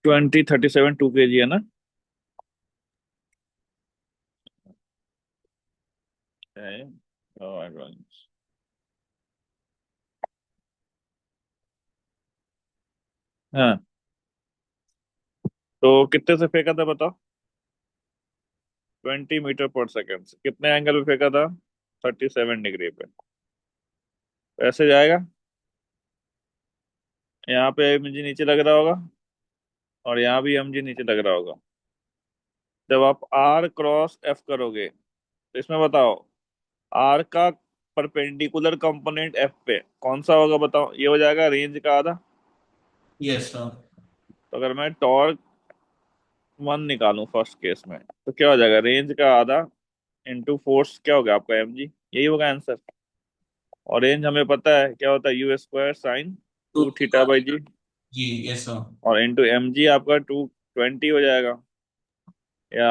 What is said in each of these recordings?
2037 2 kg है ना? Okay. Oh, advance. हाँ, तो कितने से फेंका था बताओ? 20 मीटर पर सेकेंड से कितने एंगल पे फेंका था? 37 डिग्री पे। तो ऐसे जाएगा। यहाँ पे mg नीचे लग रहा होगा, और यहाँ भी mg नीचे लग रहा होगा। जब आप r क्रॉस f करोगे तो इसमें बताओ, r का परपेंडिकुलर कंपोनेंट f पे कौन सा होगा बताओ? ये हो जाएगा रेंज का आधा। Yes sir. तो अगर मैं टॉर्क वन निकालूं फर्स्ट केस में, तो क्या हो जाएगा? रेंज का आधा इंटू फोर्स क्या होगा आपका? mg। यही होगा आंसर। और रेंज हमें पता है क्या होता है, u² sign to 2 थीटा/g। Ji yes sir. और इंटू mg आपका 220 हो जाएगा, या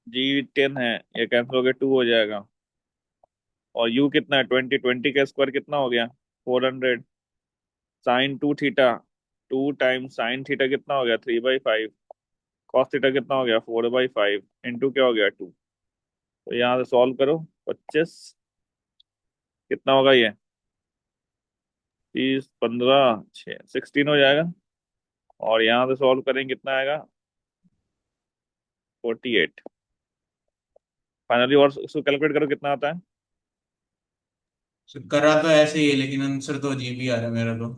g10 है, ये कैंसिल होकर 2 हो जाएगा। और u कितना है? 20, 20 का स्क्वायर कितना हो गया? 400। Sine 2 theta, 2 time sine theta कितना हो गया? 3/5। कॉस थीटा कितना हो गया? 4/5 इंटू क्या हो गया? 2। तो यहाँ से सॉल्व करो। 25 कितना होगा ये? 30, 15, 6, 16 हो जाएगा। और यहाँ से सॉल्व करेंगे कितना आएगा? 48 फाइनली। और इसको कैलकुलेट करो कितना आता है। सर करा तो ऐसे ही है, लेकिन आंसर तो अजीब ही आ रहा है मेरा तो।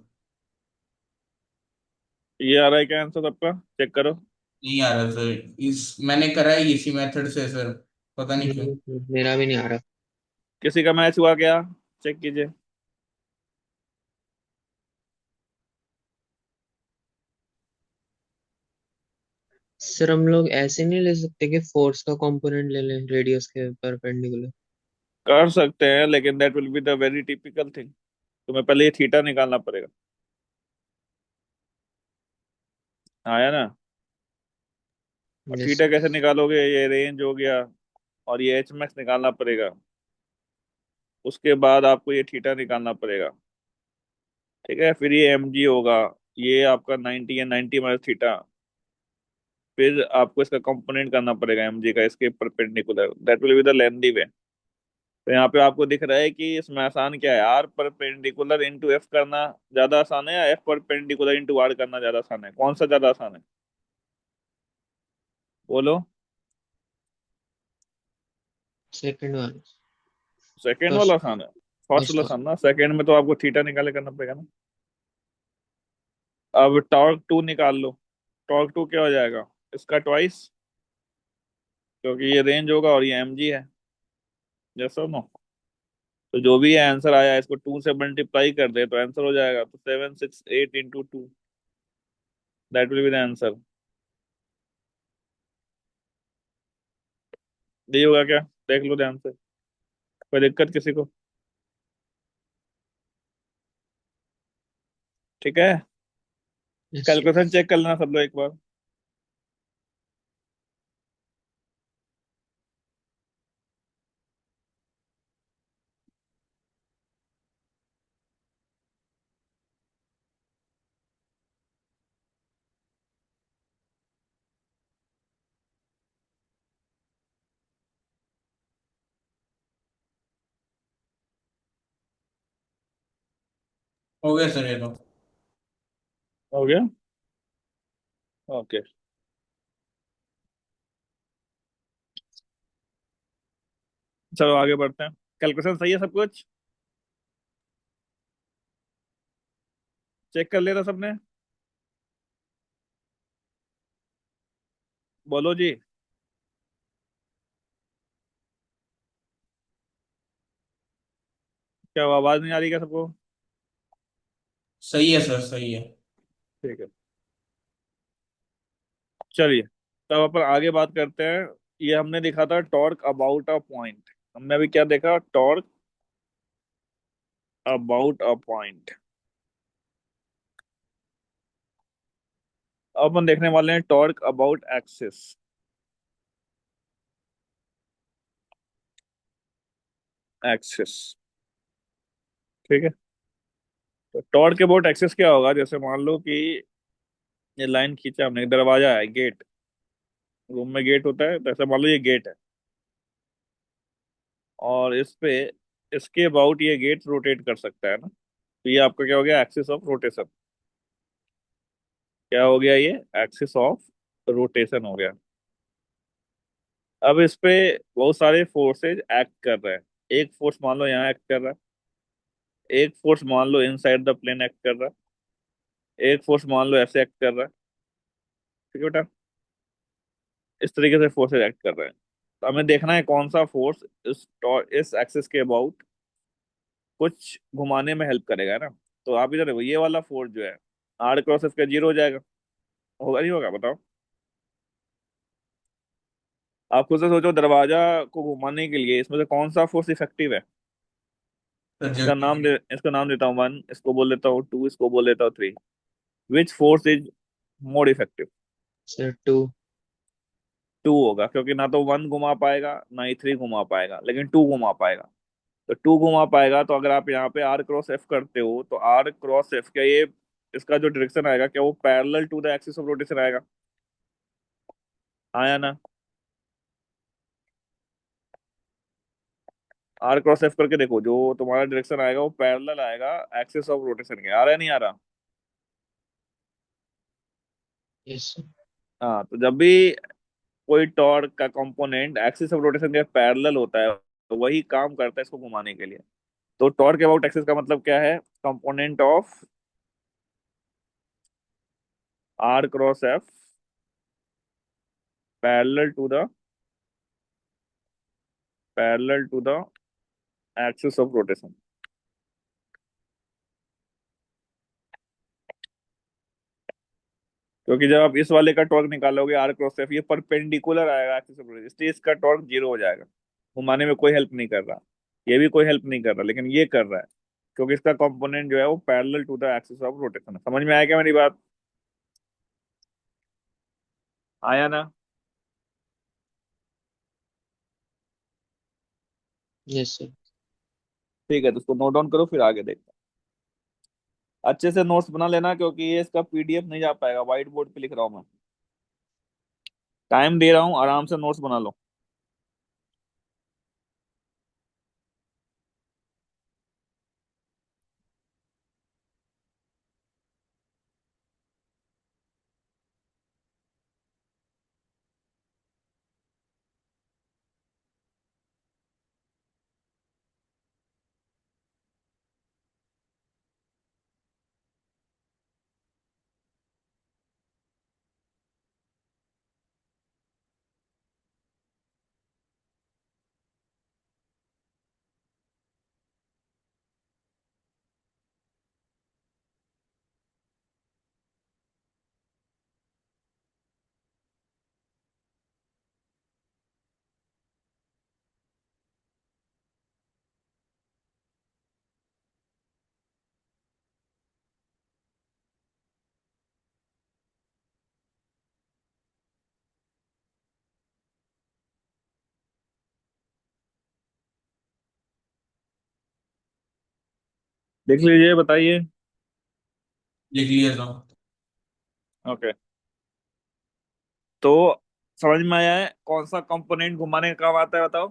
ये आ रहा है क्या आंसर सबका? चेक करो। नहीं आ रहा सर। इस मैंने करा ही इसी मेथड से सर। पता नहीं क्यों। मेरा भी नहीं आ रहा। किसी का मैच हुआ क्या? चेक कीजिए। सर हम लोग ऐसे नहीं ले सकते कि फोर्स का कंपोनेंट ले लें रेडियस के परपेंडिकुलर? कर सकते हैं, लेकिन that will be the very typical thing. तुम्हें पहले ये थीटा निकालना पड़ेगा। आया ना? और यस थीटा सर। कैसे निकालोगे? ये रेंज हो गया, और ये एच मैक्स निकालना पड़ेगा। उसके बाद आपको ये थीटा निकालना पड़ेगा। ठीक है, फिर ये एम जी होगा। ये आपका 90 या 90 - थीटा। फिर आपको इसका कंपोनेंट करना पड़ेगा एम जी का, इसके perpendicular. That will be the lengthy way. तो यहाँ पे आपको दिख रहा है कि इसमें आसान क्या है, आर परपेंडिकुलर इंटू एफ करना ज्यादा आसान है, या एफ परपेंडिकुलर इंटू आर करना ज्यादा आसान है? कौन सा ज्यादा आसान है? बोलो। सेकंड वाला। सेकेंड वाला फर्स्ट। आसान है। फर्स्ट वाला फर्स्ट आसान वाला। ना? सेकेंड में तो आपको थीटा निकाले करना पड़ेगा ना। अब टॉर्क टू निकाल लो। टॉर्क टू क्या हो जाएगा? इसका ट्वाइस, क्योंकि ये रेंज होगा और ये एम जी है। जैसा नो। तो जो भी आंसर आया, इसको 2 से मल्टीप्लाई कर दे तो आंसर हो जाएगा। तो 768 into 2, that will be the answer. ये होगा क्या? देख लो ध्यान से। कोई दिक्कत किसी को? ठीक है। Yes sir. कैलकुलेशन चेक कर लेना सब लोग एक बार। हो गया सर ये तो। हो गया। ओके। चलो आगे बढ़ते हैं। कैलकुलेशन सही है सब कुछ? चेक कर लिया था सबने? बोलो जी। क्या आवाज नहीं आ रही क्या सबको? सही है सर, सही है। ठीक है। चलिए, तब अपन आगे बात करते हैं। ये हमने लिखा था टॉर्क अबाउट अ पॉइंट। हमने अभी क्या देखा? Torque about a point. अब हम देखने वाले हैं टॉर्क अबाउट एक्सिस। एक्सिस। ठीक है। तो टॉर्क अबाउट एक्सिस क्या होगा? जैसे मान लो कि ये लाइन खींचा हमने, एक दरवाजा है, गेट, रूम में गेट होता है, तो ऐसा मान लो ये गेट है, और इस पे, इसके अबाउट ये गेट रोटेट कर सकता है ना, तो ये आपका क्या हो गया, एक्सिस ऑफ रोटेशन। क्या हो गया ये, एक्सिस ऑफ रोटेशन हो गया। अब इस पे बहुत सारे फोर्सेज एक्ट कर रहे हैं। एक फोर्स मान लो यहाँ एक्ट कर रहा है, एक फोर्स मान लो इनसाइड द प्लेन एक्ट कर रहा है, एक फोर्स मान लो ऐसे एक्ट कर रहा है। ठीक है बेटा, इस तरीके से फोर्सेज एक्ट कर रहे हैं, तो हमें देखना है कौन सा फोर्स इस एक्सिस के अबाउट कुछ घुमाने में हेल्प करेगा, है ना। तो आप इधर देखो, ये वाला फोर्स जो है, आर क्रॉस इसका जीरो हो जाएगा, होगा नहीं होगा बताओ। आप खुद से सोचो, दरवाजा को घुमाने के लिए इसमें से कौन सा फोर्स इफेक्टिव है। सर जल्दी। इसका नाम देता हूँ वन, इसको बोल देता हूँ टू, इसको बोल देता हूँ three. Which force is more effective. Sir two. Two होगा, क्योंकि ना तो वन घुमा पाएगा ना ही थ्री घुमा पाएगा, लेकिन टू घुमा पाएगा। तो टू घुमा पाएगा, तो अगर आप यहाँ पे आर क्रॉस एफ करते हो, तो आर क्रॉस एफ क्या ये, इसका जो डायरेक्शन आएगा, क्या वो parallel to the axis of rotation आएगा, आया ना। आर क्रॉस एफ करके देखो, जो तुम्हारा डायरेक्शन आएगा वो पैरेलल आएगा एक्सिस ऑफ रोटेशन के, आ रहा है नहीं आ रहा। Yes sir. हाँ, तो जब भी कोई टॉर्क का कंपोनेंट एक्सिस ऑफ रोटेशन के पैरेलल होता है, तो वही काम करता है इसको घुमाने के लिए। तो टॉर्क अबाउट एक्सिस का मतलब क्या है, component of R cross F parallel to the parallel to the axis of rotation. क्योंकि जब आप इस वाले का टॉर्क निकालोगे आर क्रॉस एफ, ये परपेंडिकुलर आएगा एक्सिस ऑफ रोटेशन, इसलिए इसका टॉर्क जीरो हो जाएगा। घुमाने में कोई हेल्प नहीं कर रहा, ये भी कोई हेल्प नहीं कर रहा, लेकिन ये कर रहा है, क्योंकि इसका कंपोनेंट जो है वो parallel to the axis of rotation है। समझ में आया क्या मेरी बात, आया ना। Yes sir. ठीक है, तो उसको नोट डाउन करो, फिर आगे देखते हैं। अच्छे से नोट्स बना लेना, क्योंकि ये इसका पीडीएफ नहीं जा पाएगा, व्हाइट बोर्ड पे लिख रहा हूँ मैं, टाइम दे रहा हूँ, आराम से नोट्स बना लो। देख लीजिए, बताइए। लिख लिया सर। ओके, तो समझ में आया है कौन सा कंपोनेंट घुमाने का काम आता है, बताओ।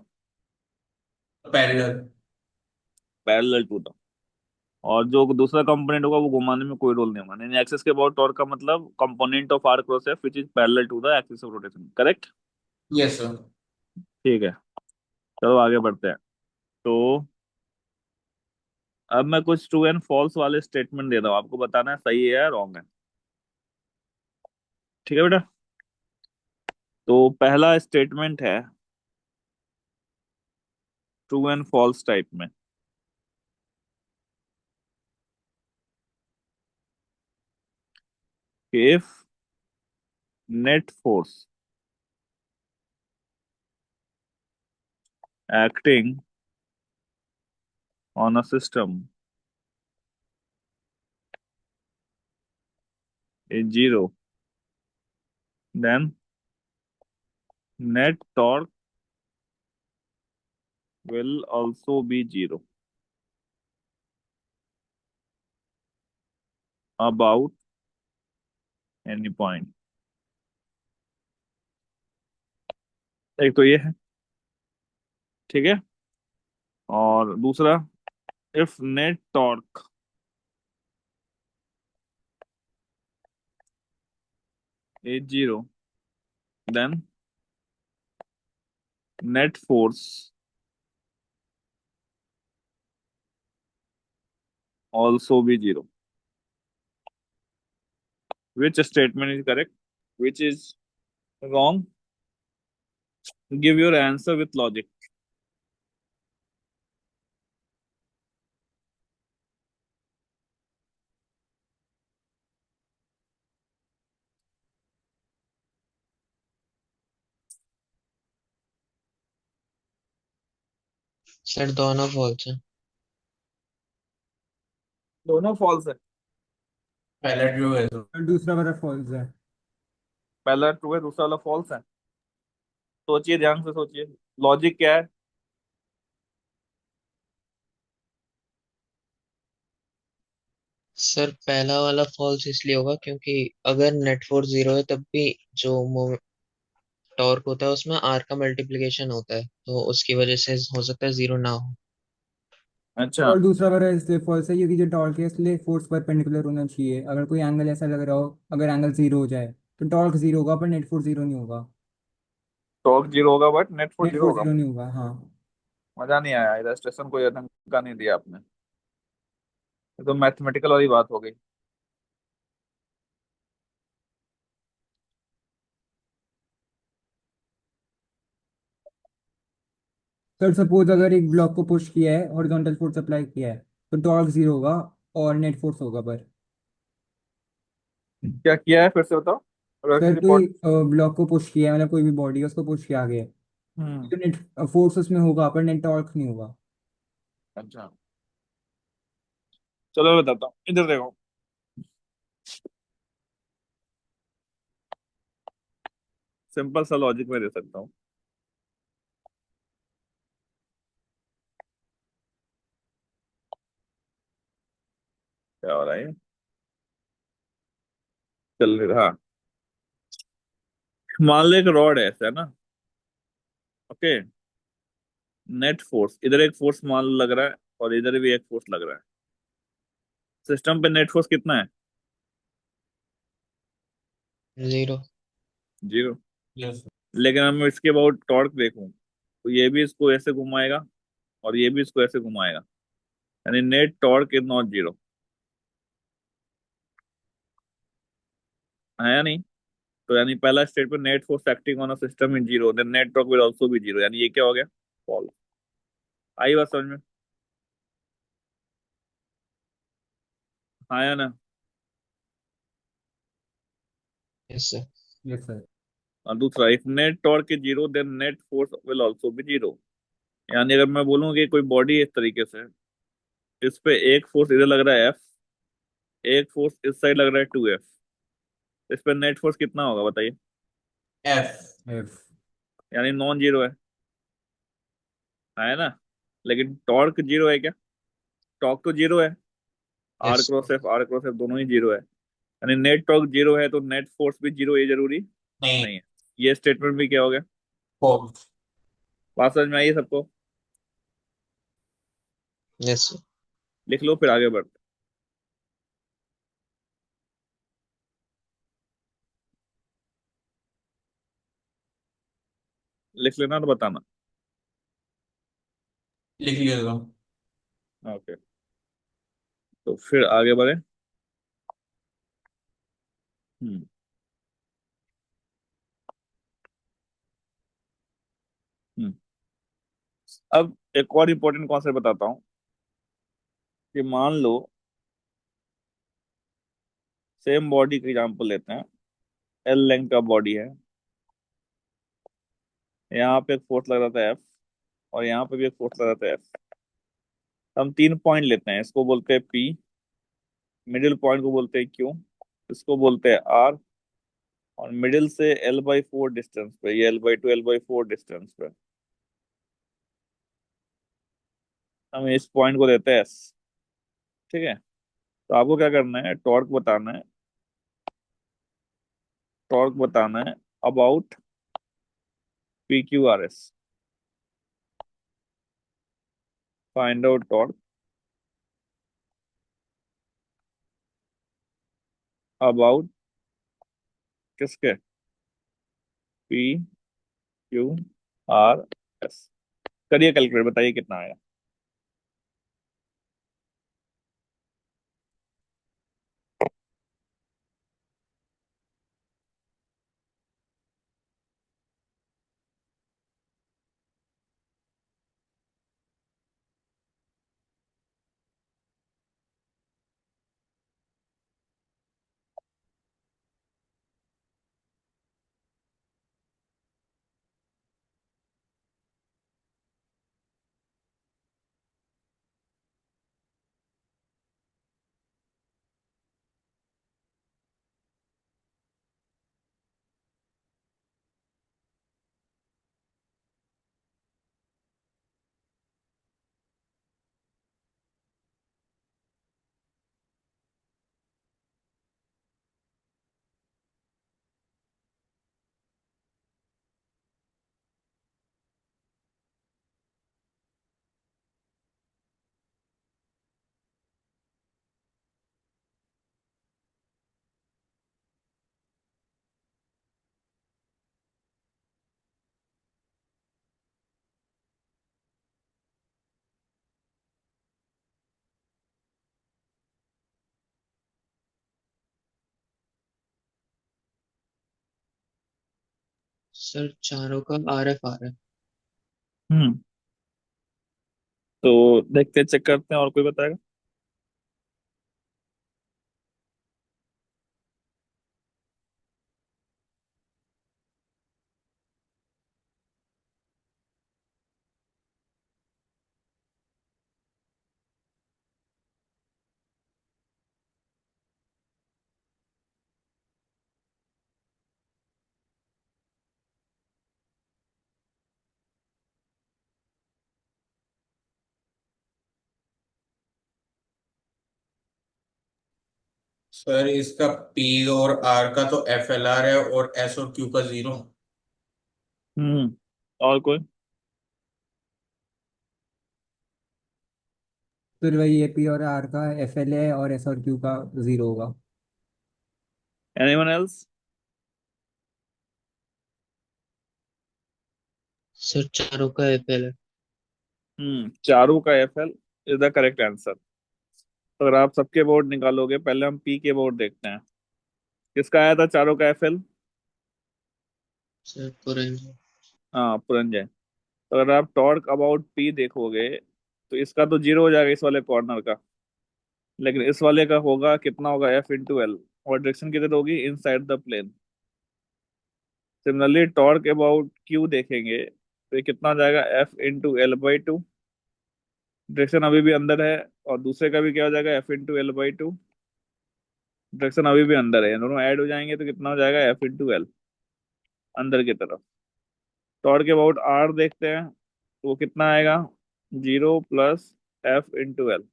पैरेलल। पैरेलल टू द, और जो दूसरा कंपोनेंट होगा वो घुमाने में कोई रोल नहीं होगा, यानी एक्सिस के अबाउट टॉर्क का मतलब component of R cross F which is parallel to the axis of rotation, correct. Yes sir. ठीक है, चलो आगे बढ़ते हैं। तो अब मैं कुछ ट्रू एंड फॉल्स वाले स्टेटमेंट दे रहा हूँ, आपको बताना है सही है या रॉन्ग है। ठीक है बेटा, तो पहला स्टेटमेंट है ट्रू एंड फॉल्स टाइप में, if net force acting on a system is zero, then net torque will also be zero about any point. एक तो ये है, ठीक है। और दूसरा, if net torque is zero, then net force also be zero. Which statement is correct? Which is wrong? Give your answer with logic. Sir दोनों false है। दोनों फॉल्स है। पहला ट्रू है तो। और दूसरा वाला फॉल्स है। पहला ट्रू है, दूसरा वाला फॉल्स है। सोचिए, ध्यान से सोचिए, लॉजिक क्या है। सर पहला वाला फॉल्स इसलिए होगा क्योंकि अगर नेट फोर्स जीरो है तब भी जो टॉर्क होता है उसमें आर का मल्टीप्लिकेशन होता है, तो उसकी वजह से हो सकता है जीरो ना हो। अच्छा, और दूसरा वाला इसलिए फॉल्स है क्योंकि जो टॉर्क है इसलिए फोर्स परपेंडिकुलर होना चाहिए। अगर कोई एंगल ऐसा लग रहा हो, अगर एंगल जीरो हो जाए तो टॉर्क जीरो होगा पर नेट फोर्स जीरो नहीं होगा। टॉर्क जीरो होगा but net force net zero force होगा। जीरो नहीं होगा, हाँ। मजा नहीं आया, इलस्ट्रेशन कोई ढंग का नहीं दिया आपने। ये तो मैथमेटिकल वाली बात हो गई। सर सपोज अगर एक ब्लॉक को पुश किया है, हॉरिजॉन्टल फोर्स अप्लाई किया है, तो टॉर्क जीरो होगा और नेट फोर्स होगा पर। क्या किया है, फिर से बताओ, अगर सर किसी कोई पॉइंट। ब्लॉक को पुश किया है, मतलब कोई भी बॉडी है उसको पुश किया गया है, हम्म। तो नेट फोर्स उसमें होगा पर नेट टॉर्क नहीं होगा। अच्छा, चलो मैं बताता हूँ, इधर देखो। सिंपल सा लॉजिक मैं दे सकता हूँ। क्या हो रहा है, चल रहा, हाँ। मान लो एक रॉड है ऐसा, है ना। ओके। नेट फोर्स, इधर एक फोर्स मान लो लग रहा है, और इधर भी एक फोर्स लग रहा है। सिस्टम पे नेट फोर्स कितना है? जीरो। जीरो। यस। लेकिन अब मैं इसके अबाउट टॉर्क देखूं, तो ये भी इसको ऐसे घुमाएगा, और ये भी इसको ऐसे घुमाएगा, यानी net torque is not zero, है या नहीं? तो यानी पहला statement, net force acting on a system in zero, then net torque will also be zero, यानी ये क्या हो गया? फॉल्स। आई बात समझ में? हाँ या ना? Yes sir. Yes sir. और दूसरा, if net torque is zero then net force will also be zero. यानी अगर मैं बोलूँ कि कोई बॉडी इस तरीके से, इस पे एक फोर्स इधर लग रहा है एफ, एक फोर्स इस साइड लग रहा है टू एफ, इस पे नेट फोर्स कितना होगा बताइए? एफ। एफ। यानी नॉन जीरो है ना? लेकिन टॉर्क जीरो है क्या? टॉर्क तो जीरो है, R yes. Cross F, R cross F दोनों ही जीरो है, यानी नेट टॉर्क जीरो है तो नेट फोर्स भी जीरो, ये जरूरी नहीं। नहीं है। ये स्टेटमेंट भी क्या हो गया? फॉल्स। बात समझ में आई है सबको? Yes sir. लिख लो, फिर आगे बढ़ते। लिख लेना तो बताना। लिख लिया तो। ओके, तो फिर आगे बढ़े। हम्म। हम्म। अब एक और इम्पोर्टेंट कॉन्सेप्ट बताता हूँ, कि मान लो सेम बॉडी का एग्जांपल लेते हैं। एल लेंथ का बॉडी है, यहाँ पे एक फोर्स लग रहा था एफ, और यहाँ पे भी एक फोर्स लग रहा था एफ। हम तीन पॉइंट लेते हैं, इसको बोलते हैं पी, मिडिल पॉइंट को बोलते हैं क्यू, इसको बोलते हैं आर, और मिडिल से L/4 डिस्टेंस पे, ये L/2 L/4 डिस्टेंस पे हम इस पॉइंट को देते हैं एस। ठीक है, तो आपको क्या करना है, टॉर्क बताना है टॉर्क बताना है about P Q R S. Find out torque about किसके, पी क्यू आर एस। करिए कैलकुलेट, बताइए कितना आया। सर चारों का RF आ रहा है। हम्म। तो देखते चेक करते हैं, और कोई बताएगा। सर इसका पी और आर का तो एफ एल आर है, और एस और क्यू का जीरो। और कोई। फिर वही ए पी और आर का एफ एल है और एस और क्यू का जीरो होगा। Anyone else. सर चारों का FL है। चारों का F L is the correct answer. तो अगर आप सबके बोर्ड निकालोगे, पहले हम पी के बोर्ड देखते हैं। किसका आया था चारों का एफ एल। सर पुरंजन। हाँ, पुरंजय। तो अगर आप टॉर्क अबाउट पी देखोगे, तो इसका तो जीरो हो जाएगा इस वाले कॉर्नर का। लेकिन इस वाले का होगा, कितना होगा, एफ इंटू एल। और डायरेक्शन किधर होगी, inside the plane. Similarly torque about Q देखेंगे, तो ये कितना हो जाएगा, F into L by two. Direction अभी भी अंदर है। और दूसरे का भी क्या हो जाएगा, F into L by two. Direction अभी भी अंदर है, ये दोनों ऐड हो जाएंगे तो कितना हो जाएगा, एफ इंटू एल, अंदर की तरफ। टॉर्क अबाउट आर देखते हैं, तो वो कितना आएगा, zero plus F into L.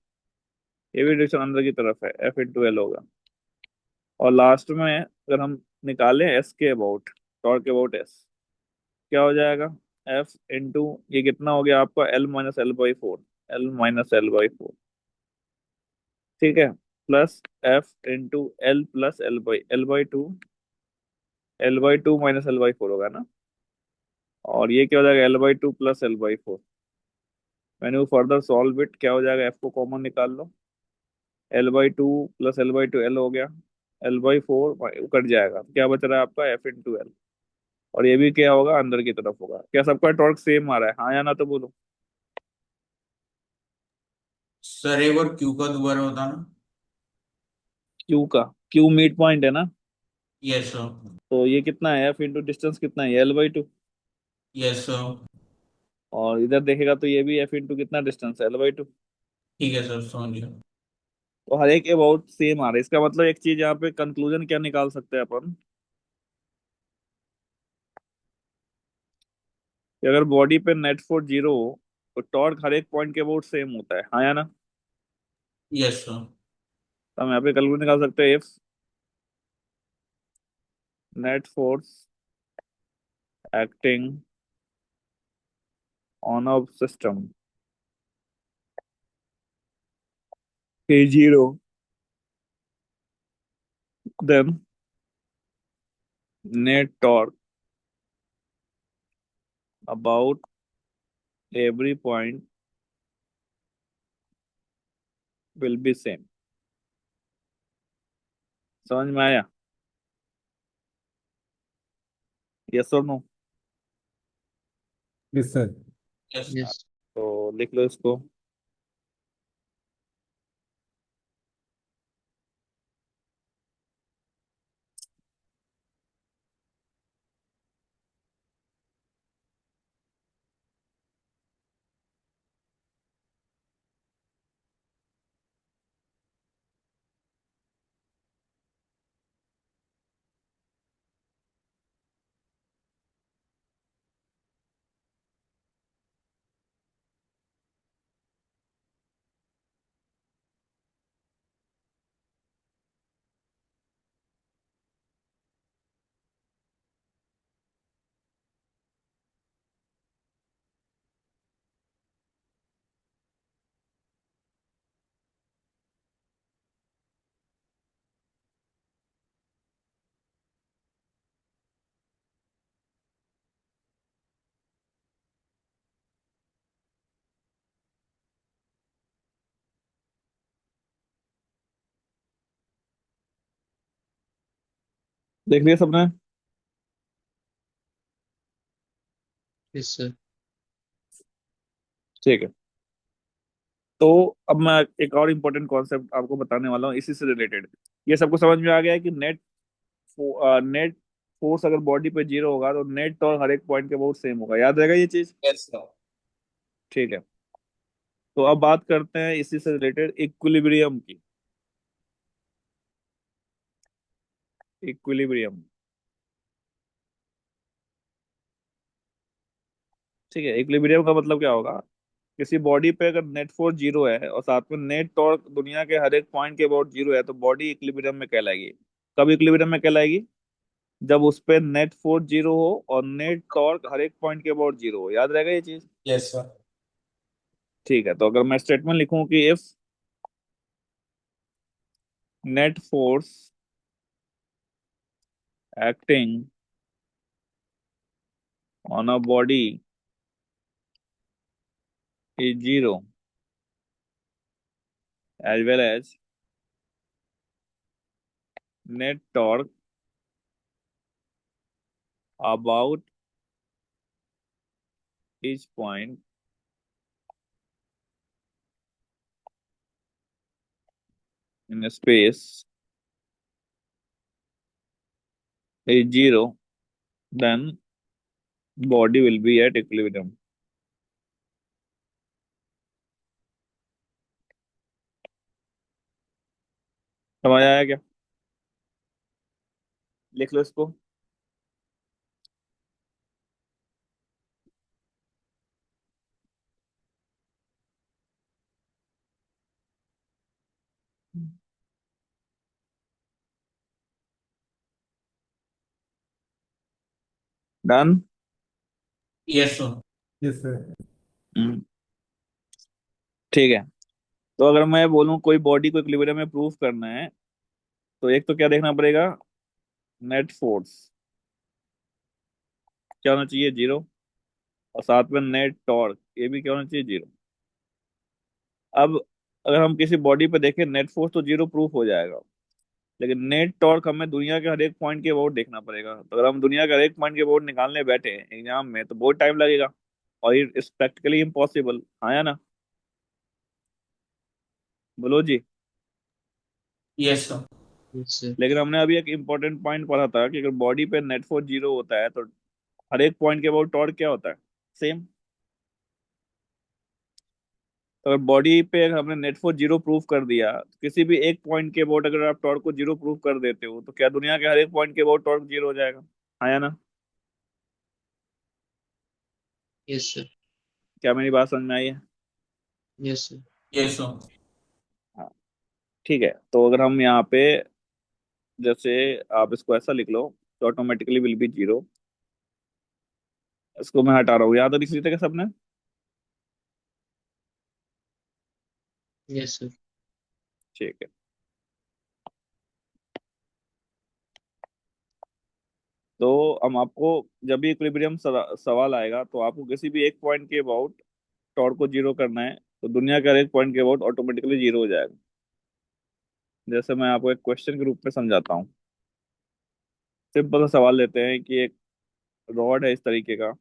ये भी डायरेक्शन अंदर की तरफ है, एफ इंटू एल होगा। और लास्ट में अगर हम निकालें एस के अबाउट, टॉर्क अबाउट एस, क्या हो जाएगा, एफ इंटू, ये कितना हो गया आपका, L minus L by four. L minus L by four, ठीक है। Plus F into L plus L by two. L by to minus L by four होगा ना। और ये क्या हो जाएगा, L by two plus L by four. मैंने वो फर्दर सॉल्व इट, क्या हो जाएगा, एफ को कॉमन निकाल लो। L by two plus L by two L हो गया। एल बाई फोर कट जाएगा, तो क्या बच रहा है आपका, एफ इंटू एल। और ये भी क्या होगा, अंदर की तरफ होगा। क्या सबका टॉर्क सेम आ रहा है, हाँ या ना, तो बोलो। सर एक बार क्यू का दोबारा बताना। क्यू का, क्यू मिड पॉइंट है ना। Yes sir. तो ये कितना है, एफ इंटू डिस्टेंस कितना है, L by to. Yes sir. और इधर देखेगा तो ये भी एफ इंटू कितना डिस्टेंस है, एल बाई टू। ठीक है सर, समझ गया। तो हर एक अबाउट सेम आ रहा है। इसका मतलब एक चीज यहाँ पे कंक्लूजन क्या निकाल सकते हैं अपन, कि अगर बॉडी पे नेट फोर्स जीरो हो, तो टॉर्क हर एक पॉइंट के अबाउट सेम होता है, हाँ या ना। Yes sir. तो हम यहाँ पे कंक्लूजन निकाल सकते हैं, if net force acting on a system is zero, then net torque about every point will be same. समझ में आया? यस और no? Yes sir. Yes. Yes. तो लिख लो इसको। देख लिया सबने? Yes sir. ठीक है। तो अब मैं एक और इम्पोर्टेंट कॉन्सेप्ट आपको बताने वाला हूँ इसी से रिलेटेड। ये सबको समझ में आ गया है कि नेट फोर्स अगर बॉडी पे जीरो होगा तो नेट टॉर्क हर एक पॉइंट के बहुत सेम होगा। याद रहेगा ये चीज? Yes sir. ठीक है। तो अब बात करते हैं इसी से रिलेटेड इक्विलिब्रियम की। इक्विलिब्रियम, ठीक है। इक्विलिब्रियम का मतलब क्या होगा? किसी बॉडी पे अगर नेट फोर्स जीरो है और साथ में नेट टॉर्क दुनिया के हर एक पॉइंट के अबाउट जीरो है तो बॉडी इक्विलिब्रियम में कहलाएगी। कब इक्विलिब्रियम में कहलाएगी? जब उस पे नेट फोर्स जीरो हो और नेट टॉर्क हर एक पॉइंट के अबाउट जीरो हो। याद रहेगा ये चीज? Yes sir. ठीक है। तो अगर मैं स्टेटमेंट लिखूं कि if net force acting on a body is zero as well as net torque about each point in a space is zero, then body will be at equilibrium. समझ आया क्या? लिख लो इसको। Done? Yes sir. Yes sir. ठीक है। तो अगर मैं बोलूं कोई बॉडी को इक्विलिब्रियम में प्रूफ करना है तो एक तो क्या देखना पड़ेगा? नेट फोर्स क्या होना चाहिए? जीरो। और साथ में नेट टॉर्क ये भी क्या होना चाहिए? जीरो। अब अगर हम किसी बॉडी पे देखें नेट फोर्स तो जीरो प्रूफ हो जाएगा, लेकिन नेट टॉर्क हमें दुनिया के हर एक पॉइंट के अबाउट देखना पड़ेगा। तो अगर हम दुनिया के हर एक पॉइंट के अबाउट निकालने बैठे एग्जाम में तो बहुत टाइम लगेगा और ये इज प्रैक्टिकली इम्पॉसिबल। हाँ या ना? बोलो जी। Yes sir. Yes sir. लेकिन हमने अभी एक इम्पोर्टेंट पॉइंट पढ़ा था कि अगर बॉडी पे नेट फोर्स जीरो होता है तो हर एक पॉइंट के अबाउट टॉर्क क्या होता है? सेम। तो अगर बॉडी पे अगर हमने नेट फोर्स जीरो प्रूफ कर दिया तो किसी भी एक पॉइंट के अबाउट अगर आप टॉर्क को जीरो प्रूफ कर देते हो तो क्या दुनिया के हर एक पॉइंट के अबाउट टॉर्क जीरो हो जाएगा? हाँ या ना? Yes sir. क्या मेरी बात समझ में आई है? Yes sir. Yes sir. हाँ। ठीक है। तो अगर हम यहाँ पे जैसे आप इसको ऐसा लिख लो, तो ऑटोमेटिकली विल बी जीरो। इसको मैं हटा रहा हूँ, याद लिख लीजिए क्या सबने? Yes sir. ठीक है। तो हम आपको, जब भी इक्विलिब्रियम सवाल आएगा तो आपको किसी भी एक पॉइंट के अबाउट टॉर्क को जीरो करना है, तो दुनिया के हर एक पॉइंट के अबाउट ऑटोमेटिकली जीरो हो जाएगा। जैसे मैं आपको एक क्वेश्चन के रूप में समझाता हूँ। सिंपल सा सवाल लेते हैं कि एक रॉड है इस तरीके का,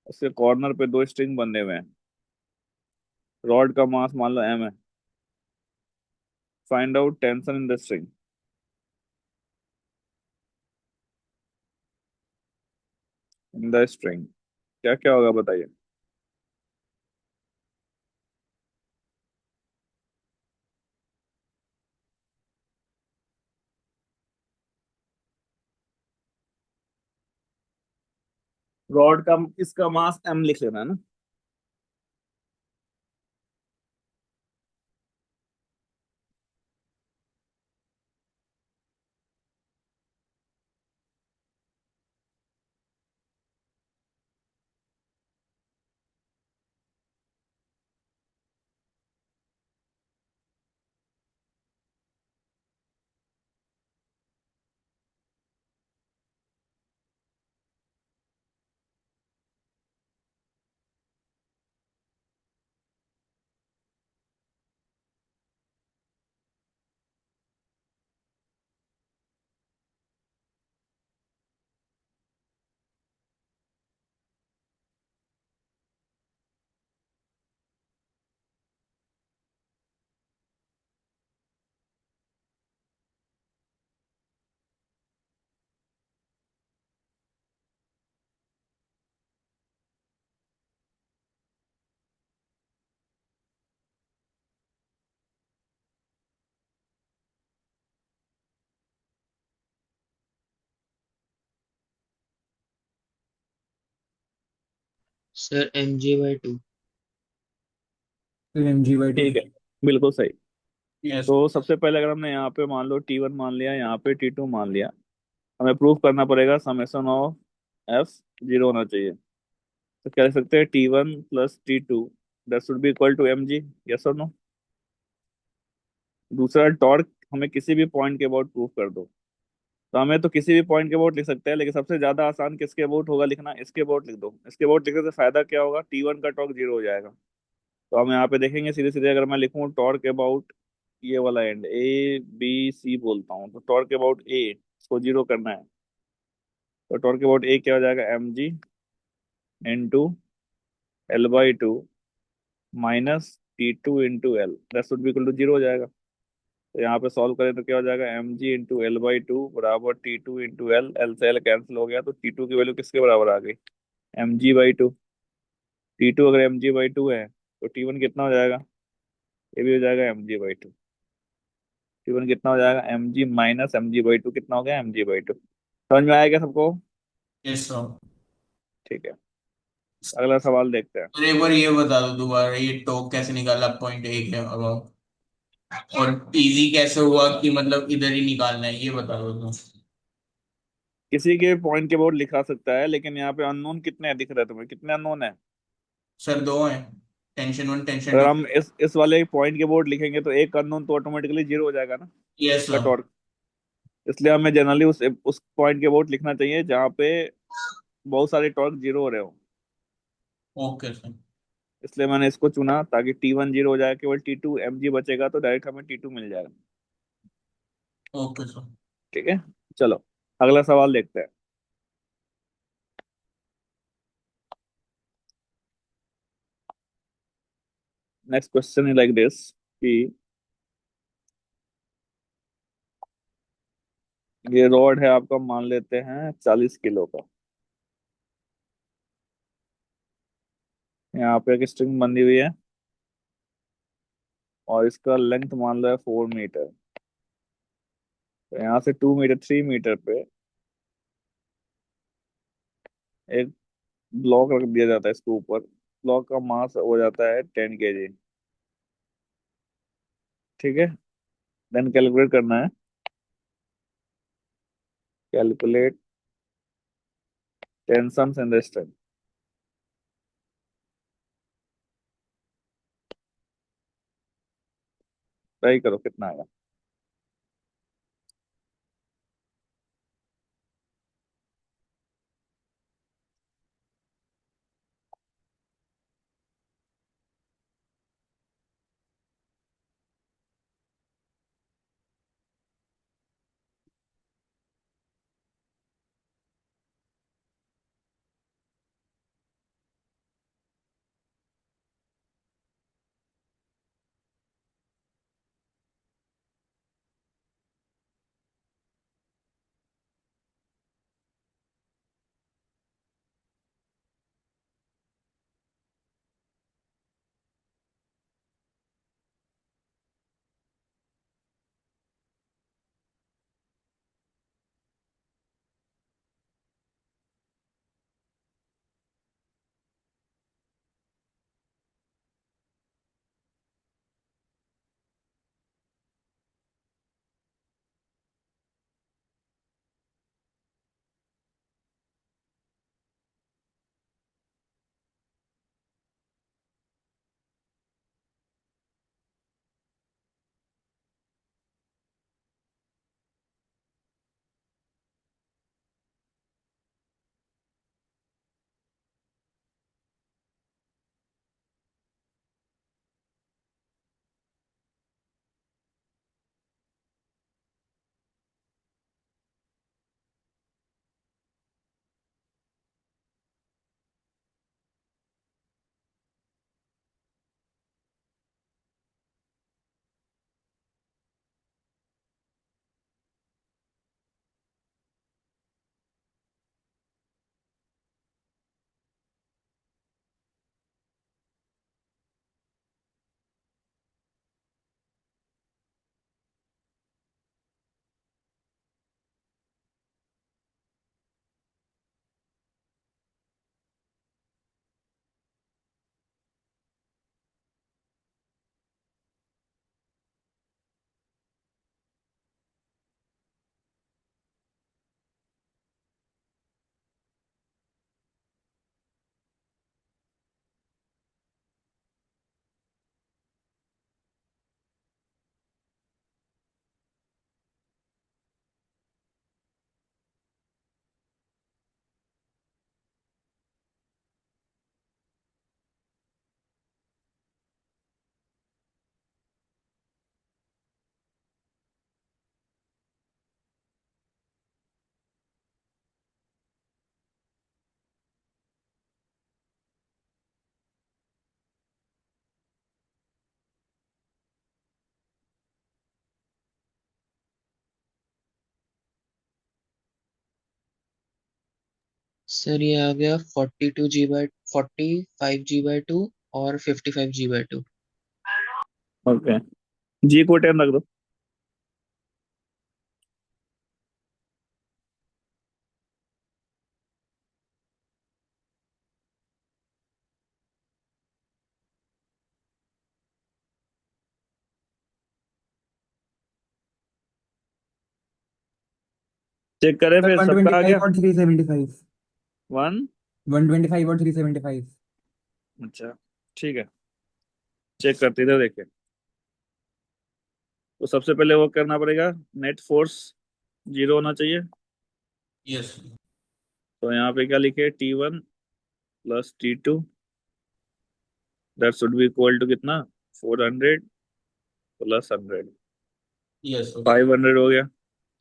उसके कॉर्नर पे दो स्ट्रिंग बंधे हुए हैं। रॉड का मास मान लो m है। Find out tension in the string. In the string क्या क्या होगा बताइए। रॉड का इसका मास m लिख लेना है ना। Sir mg/2। तो mg/2। ठीक है, बिल्कुल सही। यस। तो सबसे पहले अगर हमने यहाँ पे मान लो T1 मान लिया, यहाँ पे T2 मान लिया, हमें प्रूव करना पड़ेगा समेशन ऑफ एफ जीरो होना चाहिए। तो कह सकते हैं T1 + T2 that should be equal to mg। Yes और नो? दूसरा, टॉर्क हमें किसी भी पॉइंट के अबाउट प्रूव कर दो। तो हमें तो किसी भी पॉइंट के अबाउट लिख सकते हैं, लेकिन सबसे ज्यादा आसान किसके अबाउट होगा लिखना? इसके अबाउट लिख दो। इसके अबाउट लिखने से फायदा क्या होगा? T1 का टॉर्क जीरो हो जाएगा। तो हम यहाँ पे देखेंगे सीधे सीधे, अगर मैं लिखूँ टॉर्क अबाउट ये वाला एंड A B C बोलता हूँ, तो टॉर्क अबाउट ए इसको जीरो करना है। तो टॉर्क अबाउट ए क्या हो जाएगा? mg × L/2 - T2 × L that should be equal to zero हो जाएगा। तो यहाँ पे सॉल्व करें तो क्या हो जाएगा? mg × L/2 बराबर T2 × L। L से L कैंसिल हो गया, तो T2 की वैल्यू किसके बराबर आ गई? mg/2। T2 अगर mg/2 है तो T1 कितना हो जाएगा? ये भी हो जाएगा mg/2। T1 कितना हो जाएगा? mg - mg/2 कितना हो गया? mg/2। समझ में आया क्या सबको? Yes sir. ठीक है, अगला सवाल देखते हैं। और एक बार ये बता दो दोबारा, ये टॉप कैसे निकाला पॉइंट एक है अबाउट, और इजी कैसे हुआ कि मतलब इधर ही निकालना है, ये बता दो तुम। किसी के पॉइंट के बोर्ड लिखा सकता है, लेकिन यहाँ पे अननोन कितने हैं दिख रहे हैं तुम्हें? कितने अननोन है? सर दो हैं, टेंशन 1 टेंशन अगर 2। हम इस वाले पॉइंट के बोर्ड लिखेंगे तो एक अननोन तो ऑटोमेटिकली जीरो हो जाएगा ना, यस इसका सर। टॉर्क। इसलिए हमें जनरली उस पॉइंट के बोर्ड लिखना चाहिए जहाँ पे बहुत सारे टॉर्क जीरो हो रहे हो। Okay sir. इसलिए मैंने इसको चुना ताकि T1 जीरो हो जाए, केवल T2 mg बचेगा, तो डायरेक्ट हमें T2 मिल जाएगा। Okay sir. ठीक है, चलो अगला सवाल देखते हैं। Next question is like this कि ये रॉड है आपका, मान लेते हैं 40 किलो का। यहाँ पे एक स्ट्रिंग बंधी हुई है और इसका लेंथ मान लो है 4 मीटर। तो यहाँ से 2 मीटर 3 मीटर पे एक ब्लॉक रख दिया जाता है इसके ऊपर। ब्लॉक का मास हो जाता है 10 kg। ठीक है, देन कैलकुलेट करना है calculate tension and strength. Try करो कितना आएगा। सर ये आ गया 45 GB/2 और 55 GB/2। ओके, जी को 10 रख दो। चेक करें सर फिर, वन सबका ट्वेंटी आ फाइव गया। और 375। वन 125 और 375। अच्छा, ठीक है, चेक करते इधर देखिए। तो सबसे पहले वो करना पड़ेगा, नेट फोर्स जीरो होना चाहिए। यस। तो यहाँ पे क्या लिखे, T1 plus T2, that should be equal to कितना, 400 प्लस 100, यस। 500 हो गया।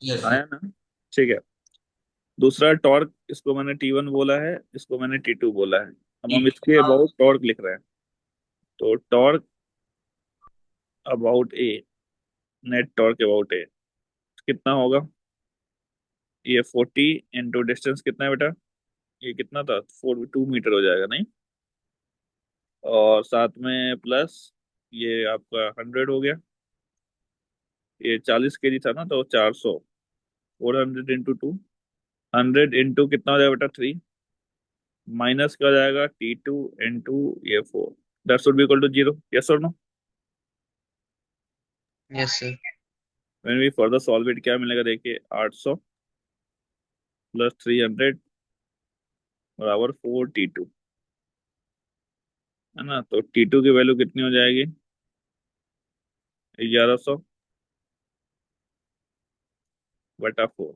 यस। आया ना? ठीक है। दूसरा टॉर्क, इसको मैंने T1 बोला है, इसको मैंने T2 बोला है। अब हम इसके अबाउट टॉर्क लिख रहे हैं। तो torque about A, net torque about A कितना होगा? ये 40 इंटू डिस्टेंस कितना है बेटा, ये कितना था, 2 मीटर हो जाएगा नहीं, और साथ में प्लस ये आपका 100 हो गया। ये 40 kg था ना, तो 400, 400 इंटू 2, 100 इंटू कितना हो जाएगा बेटा, 3, माइनस का हो जाएगा T2 इंटू ये 4, that should be equal to 0। Yes और no? Yes sir. When we further solve it क्या मिलेगा देखिए, 800 प्लस 300 बराबर 4T2, है ना। तो T2 की वैल्यू कितनी हो जाएगी? 1100 बटा 4,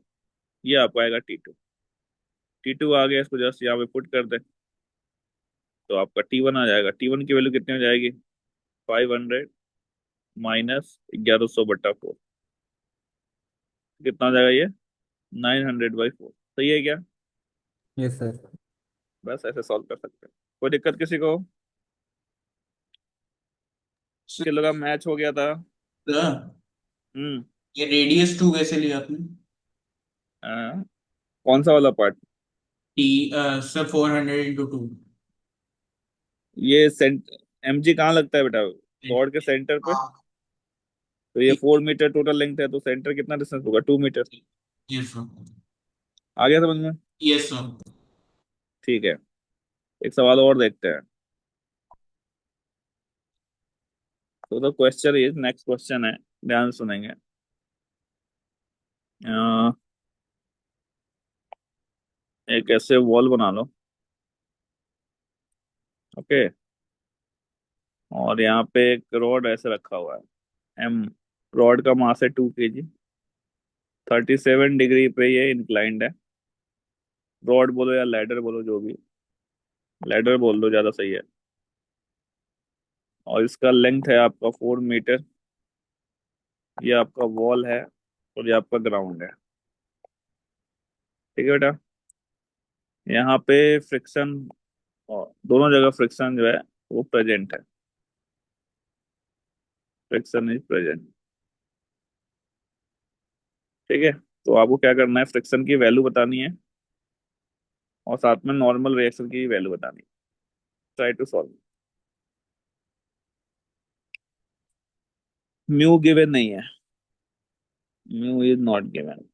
ये आपका आएगा T2। T2 आ गया, इसको जस्ट यहाँ पे पुट कर दे तो आपका T1 आ जाएगा। T1 की वैल्यू कितनी हो जाएगी? 500 माइनस 1100 बटा 4, कितना हो जाएगा ये? 900/4। सही है क्या? Yes sir. बस ऐसे सॉल्व कर सकते हैं। कोई दिक्कत किसी को? सर, किसी का मैच हो गया था? हम्म। ये रेडियस टू कैसे लिया आपने? हाँ, कौन सा वाला पार्ट? T sir 400 × 2। ये सेंट mg कहाँ लगता है बेटा? कॉर्ड के सेंटर पे। तो ये 4 मीटर टोटल लेंथ है, तो सेंटर कितना डिस्टेंस होगा? 2 मीटर। Yes sir. आ गया समझ में? Yes sir. ठीक है, एक सवाल और देखते हैं। तो क्वेश्चन इज, नेक्स्ट क्वेश्चन है, ध्यान से सुनेंगे। अ, एक ऐसे वॉल बना लो, ओके। और यहाँ पे एक रॉड ऐसे रखा हुआ है एम। रॉड का मास है 2 kg, 37 डिग्री पे ये इंक्लाइंड है। रॉड बोलो या लैडर बोलो, जो भी, लैडर बोल दो ज्यादा सही है। और इसका लेंथ है आपका 4 मीटर। ये आपका वॉल है और ये आपका ग्राउंड है। ठीक है बेटा। यहाँ पे फ्रिक्शन, और दोनों जगह फ्रिक्शन जो है वो प्रेजेंट है। Friction is present. ठीक है। तो आपको क्या करना है, फ्रिक्शन की वैल्यू बतानी है और साथ में नॉर्मल रिएक्शन की वैल्यू बतानी है। Try to solve. Mu given नहीं है, म्यू इज नॉट गिवन।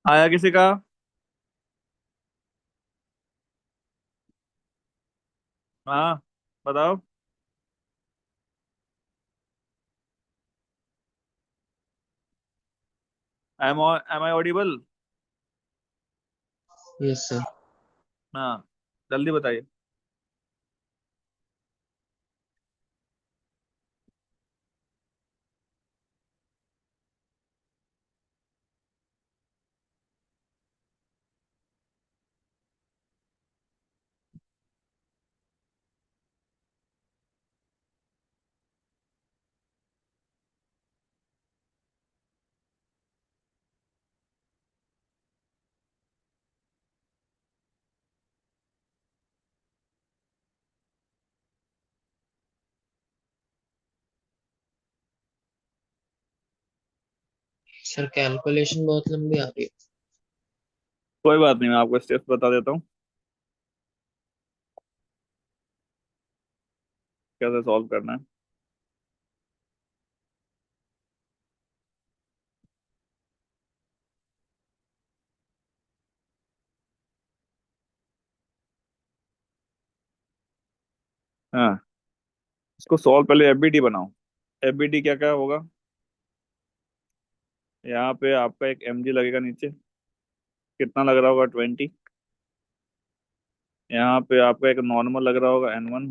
आया किसी का? हाँ, बताओ। Am I audible? Yes sir. हाँ, जल्दी बताइए। सर कैलकुलेशन बहुत लंबी आ रही है। कोई बात नहीं, मैं आपको स्टेप्स बता देता हूँ कैसे सॉल्व करना है। हाँ, इसको सॉल्व पहले एफबीटी बनाओ। एफबीटी क्या क्या होगा? यहाँ पे आपका एक एमजी लगेगा नीचे, कितना लग रहा होगा? 20। यहाँ पे आपका एक नॉर्मल लग रहा होगा N1।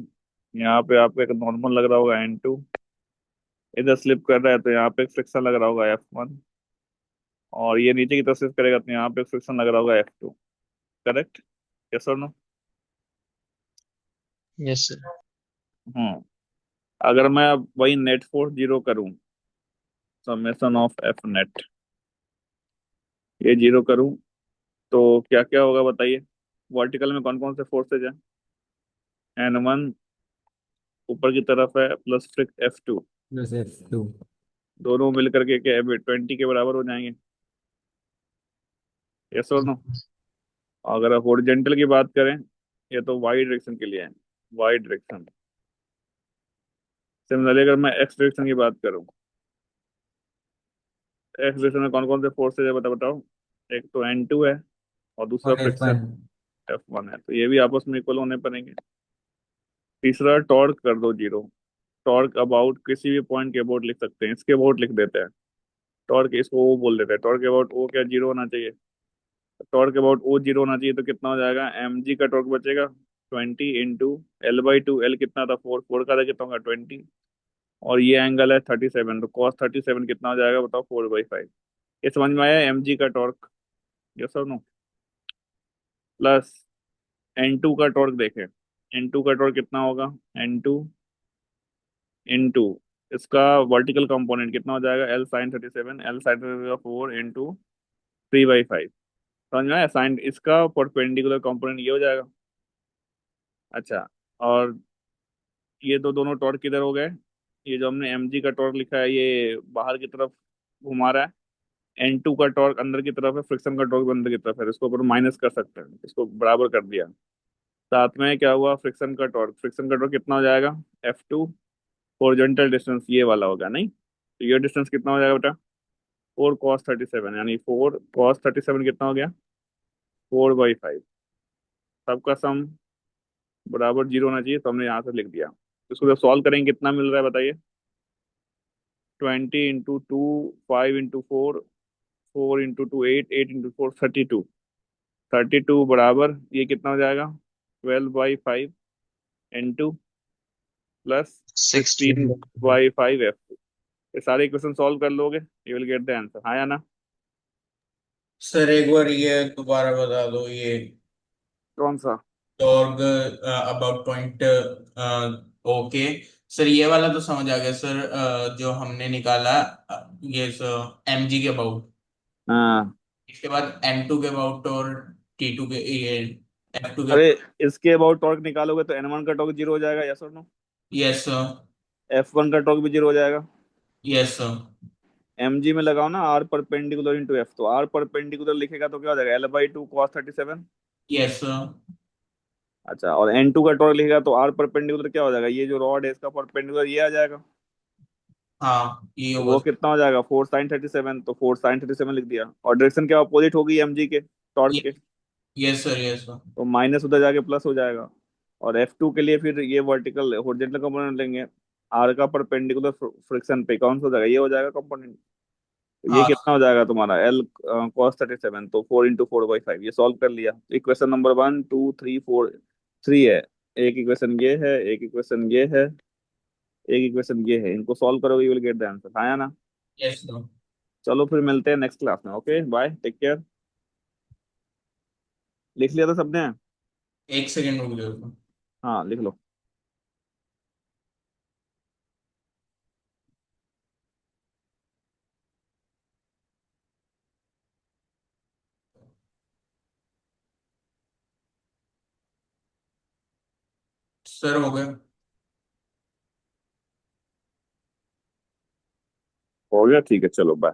यहाँ पे आपका एक नॉर्मल लग रहा होगा N2। इधर स्लिप कर रहा है तो यहाँ पे एक फ्रिक्शन लग रहा होगा F1। और ये नीचे की तरफ स्लिप करेगा तो यहाँ पे एक फ्रिक्शन लग रहा होगा F2। करेक्ट? यस और नो? Yes sir. हम्म। अगर मैं अब वही नेट फोर्स जीरो करूँ, समेशन ऑफ एफ नेट, ये जीरो करूँ, तो क्या क्या होगा बताइए? वर्टिकल में कौन कौन से फोर्सेज हैं? N1 ऊपर की तरफ है, प्लस फ्रिक F2। Plus F2। दोनों मिलकर के क्या 20 के बराबर हो जाएंगे? यस और नो? अगर हॉरिजेंटल की बात करें, ये तो वाई डायरेक्शन के लिए है, वाई डायरेक्शन। सिमिलरली अगर मैं एक्स डायरेक्शन की बात करूं, एक्स डायरेक्शन में कौन कौन से फोर्सेज है बताओ? एक तो N2 है, और दूसरा और फ्रिक्शन F1। F1 है, तो ये भी आपस में इक्वल होने पड़ेंगे। तीसरा टॉर्क कर दो जीरो। टॉर्क अबाउट किसी भी पॉइंट के अबाउट लिख सकते हैं, इसके अबाउट लिख देते हैं। टॉर्क इसको ओ बोल देते हैं, टॉर्क अबाउट ओ क्या जीरो होना चाहिए? टॉर्क अबाउट ओ जीरो होना चाहिए, तो कितना हो जाएगा? mg का टॉर्क बचेगा 20 इंटू L/2। एल कितना था? 4। 4 का था कितना होगा? 20। और ये एंगल है 37, तो cos 37 कितना हो जाएगा बताओ? 4/5। ये समझ में आया mg का टॉर्क? यस और नो? प्लस N2 का टॉर्क देखें। N2 का टॉर्क कितना होगा? N2 इंटू इसका वर्टिकल कंपोनेंट कितना हो जाएगा? L sin 37। L sin 37 4 into 3/5। समझ में आया? साइन इसका परपेंडिकुलर कंपोनेंट ये हो जाएगा। अच्छा, और ये तो दोनों टॉर्क किधर हो गए? ये जो हमने mg का टॉर्क लिखा है, ये बाहर की तरफ घुमा रहा है। N2 का टॉर्क अंदर की तरफ है, फ्रिक्शन का टॉर्क भी अंदर की तरफ है, इसको ऊपर माइनस कर सकते हैं, इसको बराबर कर दिया। साथ में क्या हुआ? फ्रिक्शन का टॉर्क, फ्रिक्शन का टॉर्क कितना हो जाएगा? F2। हॉरिजॉन्टल डिस्टेंस ये वाला होगा नहीं, तो ये डिस्टेंस कितना हो जाएगा बेटा? 4 cos 37, यानी 4 cos 37 कितना हो गया? 4/5। सबका सम बराबर जीरो होना चाहिए, तो हमने यहाँ से लिख दिया। इसको जब सॉल्व करेंगे कितना मिल रहा है बताइए? 20 इंटू 2, 5 इंटू 4, 4 इंटू 2 8, 8 इंटू 4 32। 32 बराबर ये कितना हो जाएगा? 12/5 इंटू प्लस 16। 16/5 F। ये सारे इक्वेशन सॉल्व कर लोगे, you will get the answer. हाँ या ना? सर एक बार ये दोबारा बता दो ये। कौन सा? Torque about point. Okay sir, ये वाला तो समझ आ गया सर। जो हमने निकाला ये सर mg के अबाउट, हाँ, इसके बाद m2 के अबाउट और t2 के ये f2 के। अरे इसके अबाउट टॉर्क निकालोगे तो N1 का टॉर्क जीरो हो जाएगा, यस और नो? Yes sir. F1 का टॉर्क भी जीरो हो जाएगा। Yes sir. mg में लगाओ ना R परपेंडिकुलर इंटू एफ, तो R परपेंडिकुलर लिखेगा तो क्या हो जाएगा? L/2 cos 37। Yes sir. अच्छा, और N2 का टॉर्क लिखेगा तो R परपेंडिकुलर क्या हो जाएगा? ये जो रॉड है इसका परपेंडिकुलर ये आ जाएगा। हाँ ये तो होगा वो सर। कितना हो जाएगा, 4 sin 37, तो 4 sin 37 लिख दिया, और डायरेक्शन क्या अपोजिट होगी mg के, टॉर्क के, यस सर, यस सर। तो माइनस उधर जाके प्लस हो जाएगा। और F2 के लिए फिर ये वर्टिकल हॉरिजॉन्टल कंपोनेंट लेंगे, आर का परपेंडिकुलर फ्रिक्शन पे कौन सा हो जाएगा, ये हो जाएगा कंपोनेंट। तो ये हाँ कितना हो जाएगा तुम्हारा L cos 37, तो 4 × 4/5, ये सॉल्व कर लिया। इक्वेशन नंबर 1 2 3 4, 3 है, एक इक्वेशन ये है, एक इक्वेशन ये है, एक इक्वेशन ये है, इनको सॉल्व करोगे you will get the answer, हाँ या ना। Yes sir. चलो फिर मिलते हैं नेक्स्ट क्लास में, ओके बाय, टेक केयर। लिख लिया था सबने? एक सेकेंड रुक जाओ सर। हाँ लिख लो। सर हो गया। हो गया, ठीक है, चलो बाय।